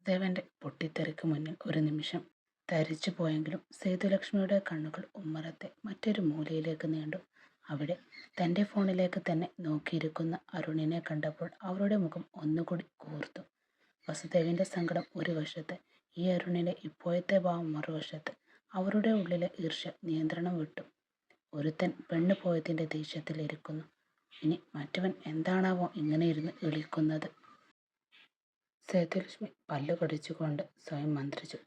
ദേവന്റെ പൊട്ടിത്തെറിക്ക് മുന്നിൽ ഒരു നിമിഷം തരിച്ചു പോയെങ്കിലും സേതുലക്ഷ്മിയുടെ കണ്ണുകൾ ഉമ്മറത്തെ മറ്റൊരു മൂലയിലേക്ക് നീണ്ടു. അവിടെ തൻ്റെ ഫോണിലേക്ക് തന്നെ നോക്കിയിരിക്കുന്ന അരുണിനെ കണ്ടപ്പോൾ അവരുടെ മുഖം ഒന്നുകൂടി കൂർത്തു. വസുദേവിൻ്റെ സങ്കടം ഒരു വശത്ത്, ഈ അരുണിൻ്റെ ഇപ്പോഴത്തെ ഭാവം മറുവശത്ത്. അവരുടെ ഉള്ളിലെ ഈർഷ്യ നിയന്ത്രണം വിട്ടു. ഒരുത്തൻ പെണ്ണ് പോയതിൻ്റെ ദേഷ്യത്തിലിരിക്കുന്നു. ഇനി മറ്റവൻ എന്താണാവോ ഇങ്ങനെ ഇരുന്ന് വിളിക്കുന്നത്? സേതുലക്ഷ്മി പല്ലു കടിച്ചുകൊണ്ട് സ്വയം മന്ത്രിച്ചു.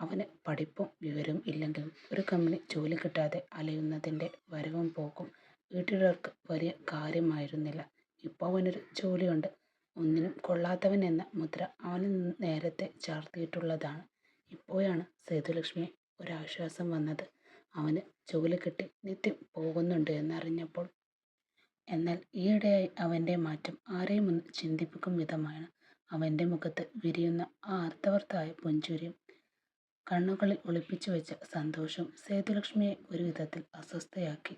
അവന് പഠിപ്പും വിവരവും ഇല്ലെങ്കിലും ഒരു കമ്പനി ജോലി കിട്ടാതെ അലയുന്നതിൻ്റെ വരവും പോക്കും വീട്ടുകാർക്ക് വലിയ കാര്യമായിരുന്നില്ല. ഇപ്പോൾ അവനൊരു ജോലിയുണ്ട്. ഒന്നിനും കൊള്ളാത്തവൻ എന്ന മുദ്ര അവന് നേരത്തെ ചാർത്തിയിട്ടുള്ളതാണ്. ഇപ്പോഴാണ് സേതുലക്ഷ്മി ഒരാശ്വാസം വന്നത്. അവന് ജോലി കിട്ടി നിത്യം പോകുന്നുണ്ട് എന്നറിഞ്ഞപ്പോൾ. എന്നാൽ ഈയിടെയായി അവൻ്റെ മാറ്റം ആരെയും ഒന്ന് ചിന്തിപ്പിക്കും വിധമാണ്. അവൻ്റെ മുഖത്ത് വിരിയുന്ന ആ അർത്ഥവത്തായ പുഞ്ചിരിയും കണ്ണുകളിൽ ഒളിപ്പിച്ചു വെച്ച സന്തോഷവും സേതുലക്ഷ്മിയെ ഒരു വിധത്തിൽ അസ്വസ്ഥയാക്കി.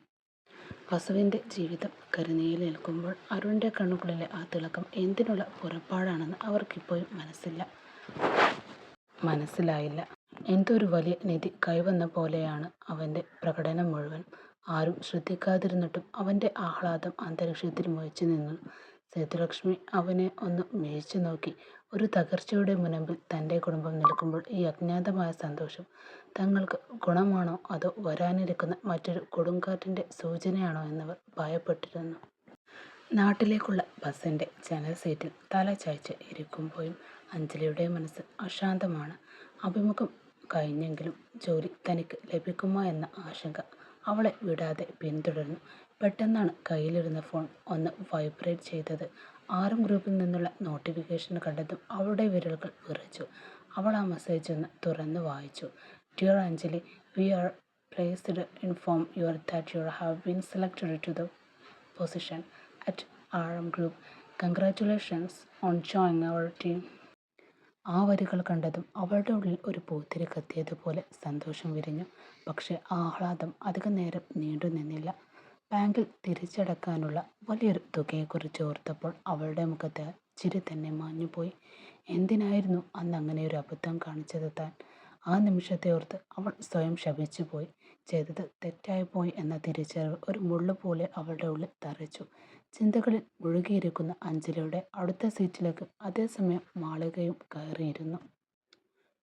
വസുവിൻ്റെ ജീവിതം കരുനീയിൽ നിൽക്കുമ്പോൾ അരുണിൻ്റെ കണ്ണുകളിലെ ആ തിളക്കം എന്തിനുള്ള പുറപ്പാടാണെന്ന് അവർക്കിപ്പോഴും മനസ്സിലായില്ല. എന്തൊരു വലിയ നിധി കൈവന്ന പോലെയാണ് അവൻ്റെ പ്രകടനം മുഴുവൻ. ആരും ശ്രദ്ധിക്കാതിരുന്നിട്ടും അവൻ്റെ ആഹ്ലാദം അന്തരീക്ഷത്തിൽ മുഴച്ചു നിന്നു. സേതുലക്ഷ്മി അവനെ ഒന്ന് മിഴിച്ചു നോക്കി. ഒരു തകർച്ചയുടെ മുനമ്പിൽ തൻ്റെ കുടുംബം നിൽക്കുമ്പോൾ ഈ അജ്ഞാതമായ സന്തോഷം തങ്ങൾക്ക് ഗുണമാണോ അതോ വരാനിരിക്കുന്ന മറ്റൊരു കൊടുങ്കാറ്റിൻ്റെ സൂചനയാണോ എന്നവർ ഭയപ്പെട്ടിരുന്നു. നാട്ടിലേക്കുള്ള ബസ്സിൻ്റെ ജനൽ സീറ്റിൽ തല ചായ്ച്ച് ഇരിക്കുമ്പോഴും അഞ്ജലിയുടെ മനസ്സ് അശാന്തമാണ്. അഭിമുഖം കഴിഞ്ഞെങ്കിലും ജോലി തനിക്ക് ലഭിക്കുമോ എന്ന ആശങ്ക അവളെ വിടാതെ പിന്തുടർന്നു. പെട്ടെന്നാണ് കയ്യിലിരുന്ന ഫോൺ ഒന്ന് വൈബ്രേറ്റ് ചെയ്തത്. ആറും ഗ്രൂപ്പിൽ നിന്നുള്ള നോട്ടിഫിക്കേഷൻ കണ്ടതും അവളുടെ വിരലുകൾ വിറച്ചു. അവൾ ആ മെസ്സേജ് ഒന്ന് തുറന്നു വായിച്ചു. Dear Anjali, we are placed to inform your that you have been selected to the position at RM Group. Congratulations on joining our team. ആ വരികൾ കണ്ടതും അവളുടെ ഉള്ളിൽ ഒരു പൂത്തിരി കത്തിയതുപോലെ സന്തോഷം വിരിഞ്ഞു. പക്ഷേ ആഹ്ലാദം അധികം നേരം നീണ്ടു നിന്നില്ല. ബാങ്കിൽ തിരിച്ചടക്കാനുള്ള വലിയൊരു തുകയെക്കുറിച്ച് ഓർത്തപ്പോൾ അവളുടെ മുഖത്തെ ചിരി തന്നെ മാഞ്ഞുപോയി. എന്തിനായിരുന്നു അന്ന് അങ്ങനെ ഒരു അബദ്ധം കാണിച്ചത് താൻ? ആ നിമിഷത്തെ ഓർത്ത് അവൾ സ്വയം ശപിച്ചുപോയി. ചെയ്തത് തെറ്റായിപ്പോയി എന്ന തിരിച്ചറിവ് ഒരു മുള്ളുപോലെ അവളുടെ ഉള്ളിൽ തറച്ചു. ചിന്തകളിൽ മുഴുകിയിരിക്കുന്ന അഞ്ജലിയുടെ അടുത്ത സീറ്റിലേക്ക് അതേസമയം മാളികയും കയറിയിരുന്നു.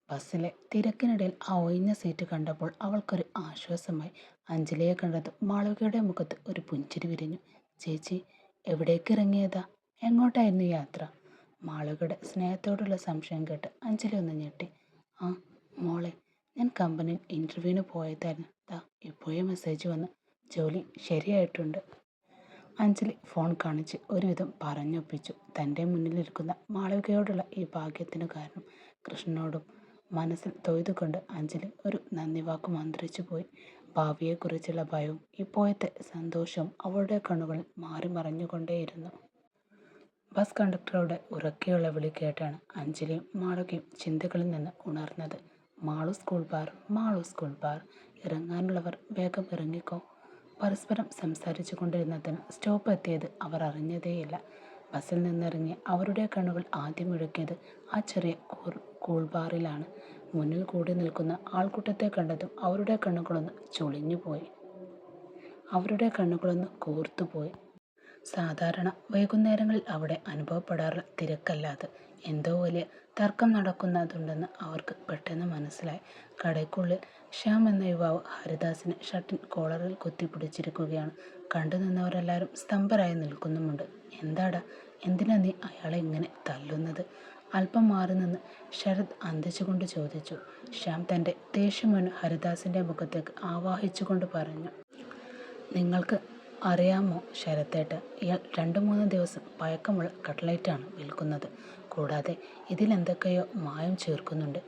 ബസ്സിലെ തിരക്കിനിടയിൽ ആ ഒഴിഞ്ഞ സീറ്റ് കണ്ടപ്പോൾ അവൾക്കൊരു ആശ്വാസമായി. അഞ്ജലിയെ കണ്ടത് മാളവികയുടെ മുഖത്ത് ഒരു പുഞ്ചിരി വിരിഞ്ഞു. ചേച്ചി, എവിടേക്ക് ഇറങ്ങിയതാ? എങ്ങോട്ടായിരുന്നു യാത്ര? മാളവികയുടെ സ്നേഹത്തോടുള്ള സംശയം കേട്ട് അഞ്ജലി ഒന്ന് ഞെട്ടി. ആ മോളെ, ഞാൻ കമ്പനിയിൽ ഇൻ്റർവ്യൂവിന് പോയതായിരുന്നു. ഇപ്പോഴേ മെസ്സേജ് വന്നു. ജോലി ശരിയായിട്ടുണ്ട്. അഞ്ജലി ഫോൺ കാണിച്ച് ഒരുവിധം പറഞ്ഞൊപ്പിച്ചു. തൻ്റെ മുന്നിലിരിക്കുന്ന മാളവികയോടുള്ള ഈ ഭാഗ്യത്തിന് കാരണം കൃഷ്ണനോടും മനസ്സിൽ തൊഴുതുകൊണ്ട് അഞ്ജലി ഒരു നന്ദി വാക്ക് മന്ത്രിച്ചു പോയി. ഭാവിയെക്കുറിച്ചുള്ള ഭയവും ഇപ്പോഴത്തെ സന്തോഷവും അവളുടെ കണ്ണുകളിൽ മാറി മറഞ്ഞുകൊണ്ടേയിരുന്നു. ബസ് കണ്ടക്ടറുടെ ഉറക്കെയുള്ള വിളി കേട്ടാണ് അഞ്ജലിയും മാളവികയും ചിന്തകളിൽ നിന്ന് ഉണർന്നത്. Malu school bar, Malu school bar. ഇറങ്ങാനുള്ളവർ വേഗം ഇറങ്ങിക്കോ. പരസ്പരം സംസാരിച്ചു കൊണ്ടിരുന്നതിന് സ്റ്റോപ്പ് എത്തിയത് അവർ അറിഞ്ഞതേയില്ല. ബസ്സിൽ നിന്നിറങ്ങി അവരുടെ കണ്ണുകൾ ആദ്യം ഇഴുക്കിയത് ആ ചെറിയ കൂൾബാറിലാണ്. മുന്നിൽ കൂടി നിൽക്കുന്ന ആൾക്കൂട്ടത്തെ കണ്ടതും അവരുടെ കണ്ണുകളൊന്ന് കൂർത്തുപോയി. സാധാരണ വൈകുന്നേരങ്ങളിൽ അവിടെ അനുഭവപ്പെടാറുള്ള തിരക്കല്ലാതെ എന്തോ വലിയ തർക്കം നടക്കുന്നതുണ്ടെന്ന് അവർക്ക് പെട്ടെന്ന് മനസ്സിലായി. കടയ്ക്കുള്ളിൽ ശ്യാം എന്ന യുവാവ് ഹരിദാസിനെ ഷർട്ടിൻ കോളറിൽ കുത്തിപ്പിടിച്ചിരിക്കുകയാണ്. കണ്ടു നിന്നവരെല്ലാവരും സ്തംഭരായി നിൽക്കുന്നുമുണ്ട്. എന്താടാ, എന്തിനാ നീ അയാളെ ഇങ്ങനെ തല്ലുന്നത്? അല്പം മാറി നിന്ന് ശരത് അന്തിച്ചുകൊണ്ട് ചോദിച്ചു. ശ്യാം തൻ്റെ ദേഷ്യമൊന്ന് ഹരിദാസിൻ്റെ മുഖത്തേക്ക് ആവാഹിച്ചുകൊണ്ട് പറഞ്ഞു. നിങ്ങൾക്ക് അറിയാമോ ശരത്തേട്ട, ഇയാൾ 2-3 ദിവസം പഴക്കമുള്ള കട്ട്ലൈറ്റാണ് വിൽക്കുന്നത്. കൂടാതെ ഇതിലെന്തൊക്കെയോ മായം ചേർക്കുന്നുണ്ട്.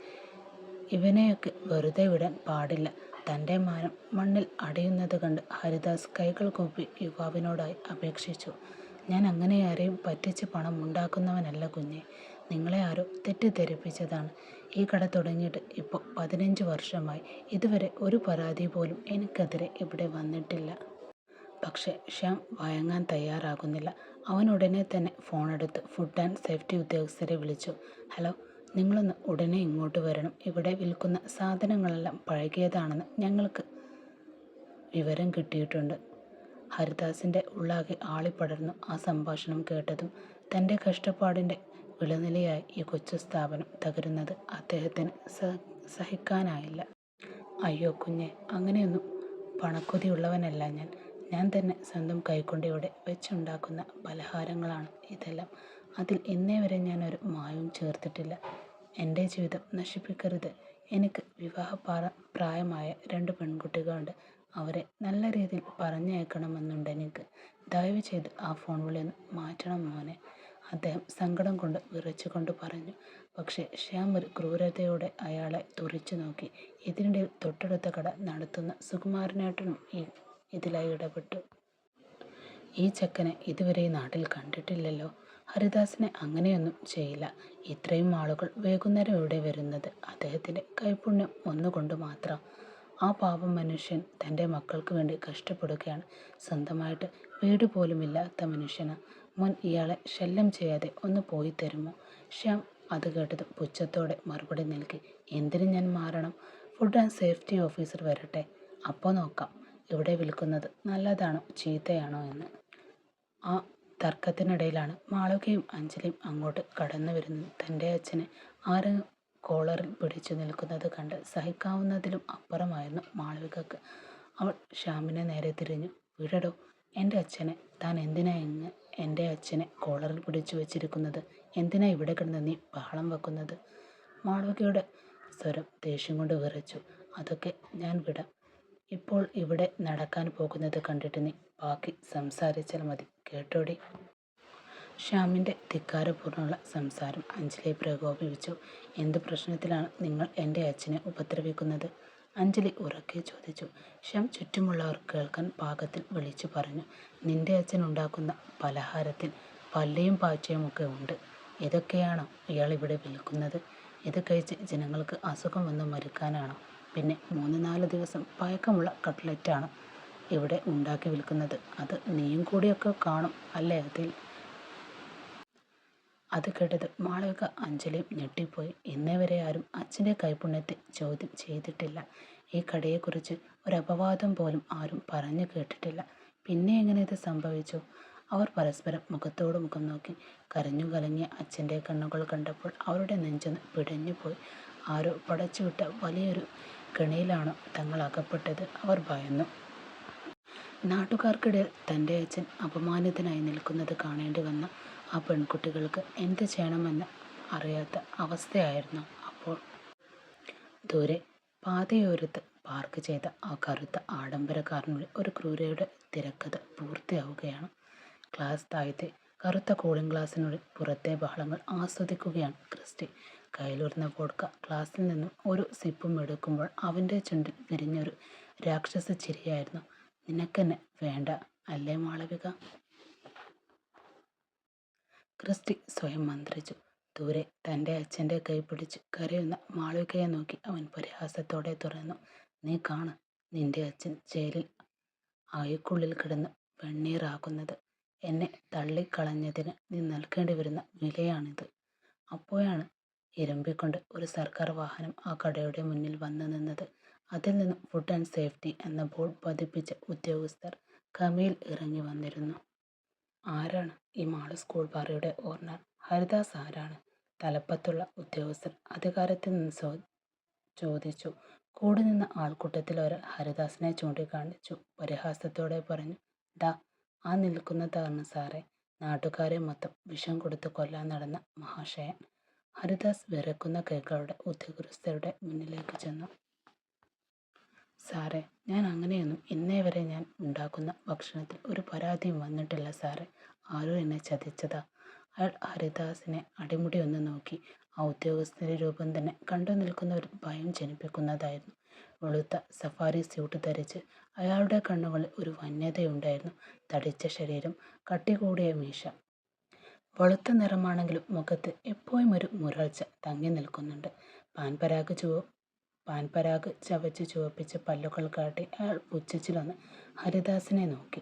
ഇവനെയൊക്കെ വെറുതെ വിടാൻ പാടില്ല. തൻ്റെ മാനം മണ്ണിൽ അടയുന്നത് കണ്ട് ഹരിദാസ് കൈകൾ കൂപ്പി യുവാവിനോടായി അപേക്ഷിച്ചു. ഞാൻ അങ്ങനെ ആരെയും പറ്റിച്ച് പണം ഉണ്ടാക്കുന്നവനല്ല കുഞ്ഞെ. നിങ്ങളെ ആരോ തെറ്റിദ്ധരിപ്പിച്ചതാണ്. ഈ കട തുടങ്ങിയിട്ട് ഇപ്പോൾ 15 വർഷമായി. ഇതുവരെ ഒരു പരാതി പോലും എനിക്കെതിരെ ഇവിടെ വന്നിട്ടില്ല. പക്ഷേ ശ്യാം വഴങ്ങാൻ തയ്യാറാകുന്നില്ല. അവൻ ഉടനെ തന്നെ ഫോണെടുത്ത് ഫുഡ് ആൻഡ് സേഫ്റ്റി ഉദ്യോഗസ്ഥരെ വിളിച്ചു. ഹലോ, നിങ്ങളൊന്ന് ഉടനെ ഇങ്ങോട്ട് വരണം. ഇവിടെ വിൽക്കുന്ന സാധനങ്ങളെല്ലാം പഴകിയതാണെന്ന് ഞങ്ങൾക്ക് വിവരം കിട്ടിയിട്ടുണ്ട്. ഹരിദാസിൻ്റെ ഉള്ളാകെ ആളിപ്പടർന്നു. ആ സംഭാഷണം കേട്ടതും തൻ്റെ കഷ്ടപ്പാടിൻ്റെ വിളനിലയായി ഈ കൊച്ചു സ്ഥാപനം തകരുന്നത് അദ്ദേഹത്തിന് സഹിക്കാനായില്ല. അയ്യോ കുഞ്ഞെ, അങ്ങനെയൊന്നും പണക്കൊതിയുള്ളവനല്ല ഞാൻ. ഞാൻ തന്നെ സ്വന്തം കൈകൊണ്ട് ഇവിടെ വെച്ചുണ്ടാക്കുന്ന പലഹാരങ്ങളാണ് ഇതെല്ലാം. അതിൽ ഇന്നേ വരെ ഞാനൊരു മായവും ചേർത്തിട്ടില്ല. എൻ്റെ ജീവിതം നശിപ്പിക്കരുത്. എനിക്ക് പ്രായമായ 2 പെൺകുട്ടികളുണ്ട്. അവരെ നല്ല രീതിയിൽ പറഞ്ഞയക്കണമെന്നുണ്ടെനിക്ക്. ദയവ് ചെയ്ത് ആ ഫോൺ വിളിയൊന്ന് മാറ്റണം മോനെ, അദ്ദേഹം സങ്കടം കൊണ്ട് വിറച്ചുകൊണ്ട് പറഞ്ഞു. പക്ഷേ ശ്യാം ഒരു ക്രൂരതയോടെ അയാളെ തുറിച്ചു നോക്കി. ഇതിനിടയിൽ തൊട്ടടുത്ത കട നടത്തുന്ന സുകുമാരനേട്ടനും ഇതിലായി ഇടപെട്ടു. ഈ ചെക്കനെ ഇതുവരെ ഈ നാട്ടിൽ കണ്ടിട്ടില്ലല്ലോ. ഹരിദാസിനെ അങ്ങനെയൊന്നും ചെയ്യില്ല. ഇത്രയും ആളുകൾ വൈകുന്നേരം ഇവിടെ വരുന്നത് അദ്ദേഹത്തിൻ്റെ കൈപുണ്യം ഒന്നുകൊണ്ട് മാത്രം. ആ പാവം മനുഷ്യൻ തൻ്റെ മക്കൾക്ക് വേണ്ടി കഷ്ടപ്പെടുകയാണ്. സ്വന്തമായിട്ട് വീട് പോലുമില്ലാത്ത മനുഷ്യന്. മുൻ ഇയാളെ ശല്യം ചെയ്യാതെ ഒന്ന് പോയി തരുമോ? ശ്യാം അത് കേട്ടത് പുച്ഛത്തോടെ മറുപടി നൽകി. എന്തിന് ഞാൻ മാറണം? ഫുഡ് ആൻഡ് സേഫ്റ്റി ഓഫീസർ വരട്ടെ, അപ്പോൾ നോക്കാം ഇവിടെ വിൽക്കുന്നത് നല്ലതാണോ ചീത്തയാണോ എന്ന്. ആ തർക്കത്തിനിടയിലാണ് മാളവികയും അഞ്ജലിയും അങ്ങോട്ട് കടന്നു വരുന്നത്. തൻ്റെ അച്ഛനെ ആരും കോളറിൽ പിടിച്ചു നിൽക്കുന്നത് കണ്ട് സഹിക്കാവുന്നതിലും അപ്പുറമായിരുന്നു മാളവികക്ക്. അവൾ ശ്യാമിനെ നേരെ തിരിഞ്ഞു. വിടടോ, എൻ്റെ അച്ഛനെ താൻ എന്തിനാ എൻ്റെ അച്ഛനെ കോളറിൽ പിടിച്ചു വെച്ചിരിക്കുന്നത്? എന്തിനാ ഇവിടെ കിടന്ന് നീ ബഹളം വെക്കുന്നത്? മാളവികയുടെ സ്വരം ദേഷ്യം കൊണ്ട് വിറച്ചു. അതൊക്കെ ഞാൻ വിടാം. ഇപ്പോൾ ഇവിടെ നടക്കാൻ പോകുന്നത് കണ്ടിട്ട് നീ ബാക്കി സംസാരിച്ചാൽ മതി, കേട്ടോടി. ശ്യാമിൻ്റെ ധിക്കാരപൂർണ്ണമുള്ള സംസാരം അഞ്ജലിയെ പ്രകോപിപ്പിച്ചു. എന്ത് പ്രശ്നത്തിലാണ് നിങ്ങൾ എൻ്റെ അച്ഛനെ ഉപദ്രവിക്കുന്നത്? അഞ്ജലി ഉറക്കെ ചോദിച്ചു. ശ്യാം ചുറ്റുമുള്ളവർ കേൾക്കാൻ പാകത്തിൽ വിളിച്ചു പറഞ്ഞു. നിന്റെ അച്ഛൻ ഉണ്ടാക്കുന്ന പലഹാരത്തിൽ പല്ലിയും പാച്ചയുമൊക്കെ ഉണ്ട്. ഇതൊക്കെയാണോ ഇയാൾ ഇവിടെ വിൽക്കുന്നത്? ഇത് കഴിച്ച് ജനങ്ങൾക്ക് അസുഖം വന്ന് മരിക്കാനാണോ? പിന്നെ 3-4 ദിവസം പഴക്കമുള്ള കട്ട്ലറ്റാണ് ഇവിടെ ഉണ്ടാക്കി വിൽക്കുന്നത്. അത് നീയും കൂടിയൊക്കെ കാണും അല്ലേ അതിൽ? അത് കേട്ടത് മാളവിക അഞ്ജലിയും ഞെട്ടിപ്പോയി. ഇന്നേ വരെ ആരും അച്ഛൻ്റെ കൈപുണ്യത്തെ ചോദ്യം ചെയ്തിട്ടില്ല. ഈ കടയെക്കുറിച്ച് ഒരപവാദം പോലും ആരും പറഞ്ഞു കേട്ടിട്ടില്ല. പിന്നെ എങ്ങനെ ഇത് സംഭവിച്ചു? അവർ പരസ്പരം മുഖത്തോട് മുഖം നോക്കി. കരഞ്ഞു കലങ്ങിയ അച്ഛൻ്റെ കണ്ണുകൾ കണ്ടപ്പോൾ അവരുടെ നെഞ്ചൊന്ന് പിടഞ്ഞുപോയി. ആരോ പടച്ചുവിട്ട വലിയൊരു കെണിയിലാണോ തങ്ങൾ അകപ്പെട്ടത്? അവർ ഭയന്നു. നാട്ടുകാർക്കിടയിൽ തൻ്റെ അച്ഛൻ അപമാനിതനായി നിൽക്കുന്നത് കാണേണ്ടി വന്ന ആ പെൺകുട്ടികൾക്ക് എന്ത് ചെയ്യണമെന്ന് അറിയാത്ത അവസ്ഥയായിരുന്നു അപ്പോൾ. ദൂരെ പാതയോരത്ത് പാർക്ക് ചെയ്ത ആ കറുത്ത ആഡംബര കാറിനുള്ളിൽ ഒരു ക്രൂരയുടെ തിരക്കഥ പൂർത്തിയാവുകയാണ്. ക്ലാസ് താഴത്തെ കറുത്ത കൂളിംഗ് ഗ്ലാസിനുള്ളിൽ പുറത്തെ ബഹളങ്ങൾ ആസ്വദിക്കുകയാണ് ക്രിസ്റ്റി. കയ്യിലുറന്ന വോഡ്ക ഗ്ലാസ്സിൽ നിന്നും ഒരു സിപ്പും എടുക്കുമ്പോൾ അവൻ്റെ ചുണ്ടിൽ വിരിഞ്ഞൊരു രാക്ഷസ ചിരിയായിരുന്നു. നിനക്കെന്നെ വേണ്ട അല്ലേ മാളവിക? ക്രിസ്റ്റി സ്വയം മന്ത്രിച്ചു. ദൂരെ തൻ്റെ അച്ഛൻ്റെ കൈ പിടിച്ച് കരയുന്ന മാളവികയെ നോക്കി അവൻ പരിഹാസത്തോടെ തുറന്നു. നീ കാണ്, നിന്റെ അച്ഛൻ ജയിലിൽ ആയുക്കുള്ളിൽ കിടന്ന് വെണ്ണീറാക്കുന്നത്. എന്നെ തള്ളിക്കളഞ്ഞതിന് നീ നൽകേണ്ടി വരുന്ന വിലയാണിത്. അപ്പോഴാണ് ഇരമ്പിക്കൊണ്ട് ഒരു സർക്കാർ വാഹനം ആ കടയുടെ മുന്നിൽ വന്നു നിന്നത്. അതിൽ നിന്നും ഫുഡ് ആൻഡ് സേഫ്റ്റി എന്ന ബോർഡ് പതിപ്പിച്ച ഉദ്യോഗസ്ഥർ കമിയിൽ ഇറങ്ങി വന്നിരുന്നു. ആരാണ് ഈ മാള് സ്കൂൾ ബാറിയുടെ ഓർണർ? ഹരിദാസ് ആരാണ്? തലപ്പത്തുള്ള ഉദ്യോഗസ്ഥർ അധികാരത്തിൽ നിന്ന് ചോദിച്ചു. കൂടി നിന്ന ആൾക്കൂട്ടത്തിൽ ഒരാൾ ഹരിദാസിനെ ചൂണ്ടിക്കാണിച്ചു പരിഹാസത്തോടെ പറഞ്ഞു. ദാ ആ നിൽക്കുന്നതാണ് സാറേ, നാട്ടുകാരെ മൊത്തം വിഷം കൊടുത്ത് കൊല്ലാൻ നടന്ന മഹാശയൻ. ഹരിദാസ് വിറക്കുന്ന കൈകളുടെ ഉദ്യോഗസ്ഥരുടെ മുന്നിലേക്ക് ചെന്നു. സാറേ, ഞാൻ അങ്ങനെയൊന്നും ഇന്നേ വരെ ഞാൻ ഉണ്ടാക്കുന്ന ഭക്ഷണത്തിൽ ഒരു പരാതിയും വന്നിട്ടില്ല സാറേ. ആരോ എന്നെ ചതിച്ചതാ. അയാൾ ഹരിദാസിനെ അടിമുടി ഒന്ന് നോക്കി. ആ ഉദ്യോഗസ്ഥന്റെ രൂപം തന്നെ കണ്ടു നിൽക്കുന്നവർ ഭയം ജനിപ്പിക്കുന്നതായിരുന്നു. വെളുത്ത സഫാരി സ്യൂട്ട് ധരിച്ച് അയാളുടെ കണ്ണുകളിൽ ഒരു വന്യതയുണ്ടായിരുന്നു. തടിച്ച ശരീരം, കട്ടി കൂടിയ മീശ. വെളുത്ത നിറമാണെങ്കിലും മുഖത്ത് എപ്പോഴും ഒരു മുരൾച്ച തങ്ങി നിൽക്കുന്നുണ്ട്. പാൻപരാഗ് ചവച്ച് ചുവപ്പിച്ച പല്ലുകൾ കാട്ടി അയാൾ പുച്ഛിച്ചിലൊന്ന് ഹരിദാസിനെ നോക്കി.